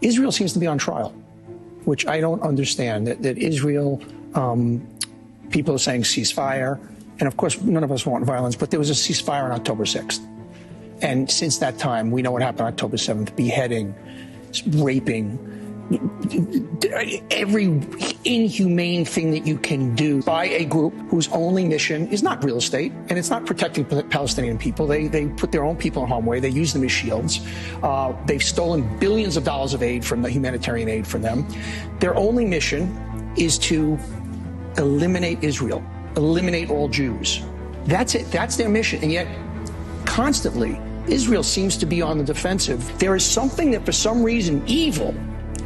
Israel seems to be on trial, which I don't understand. That Israel, people are saying ceasefire. And of course, none of us want violence, but there was a ceasefire on October 6th. And since that time, we know what happened on October 7th, beheading, raping, every inhumane thing that you can do by a group whose only mission is not real estate, and it's not protecting Palestinian people. They put their own people in harm's way. They use them as shields. They've stolen billions of dollars of aid from the humanitarian aid from them. Their only mission is to eliminate Israel, eliminate all Jews. That's it. That's their mission. And yet, constantly, Israel seems to be on the defensive. There is something that, for some reason, evil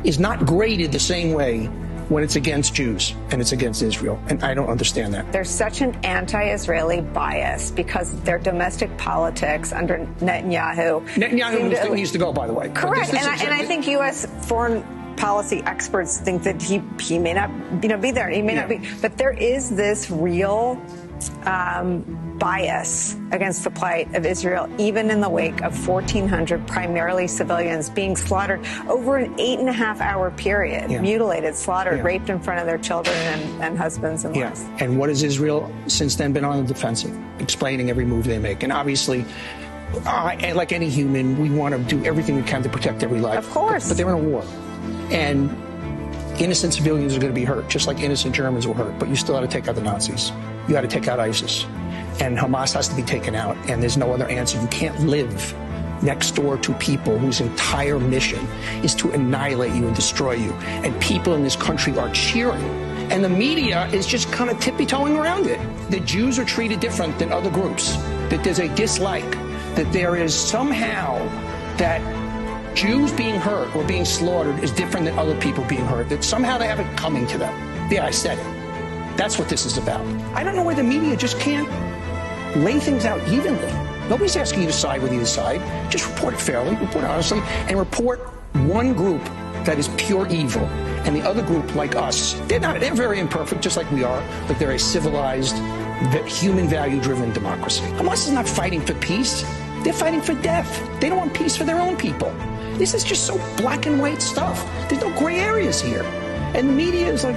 is not graded the same way when it's against Jews and it's against Israel. And I don't understand that. There's such an anti-Israeli bias because their domestic politics under Netanyahu. Netanyahu needs to go, by the way. Correct. And I think U.S. foreign policy experts think that he may not be there. He may not be. But there is this real bias against the plight of Israel, even in the wake of 1,400 primarily civilians being slaughtered over an 8.5-hour period, mutilated, slaughtered, raped in front of their children and husbands and wives. And what has Israel since then been on the defensive, explaining every move they make? And obviously, like any human, we want to do everything we can to protect every life. Of course. But they're in a war. And innocent civilians are going to be hurt, just like innocent Germans were hurt. But you still got to take out the Nazis. You got to take out ISIS. And Hamas has to be taken out. And there's no other answer. You can't live next door to people whose entire mission is to annihilate you and destroy you. And people in this country are cheering. And the media is just kind of tippy-toeing around it. The Jews are treated different than other groups. That there's a dislike. That there is somehow that Jews being hurt or being slaughtered is different than other people being hurt. That somehow they have it coming to them. Yeah, I said it. That's what this is about. I don't know why the media just can't lay things out evenly. Nobody's asking you to side with either side. Just report it fairly, report it honestly, and report one group that is pure evil and the other group like us. They're very imperfect, just like we are, but they're a civilized, human value-driven democracy. Hamas is not fighting for peace. They're fighting for death. They don't want peace for their own people. This is just so black and white stuff. There's no gray areas here. And the media is like,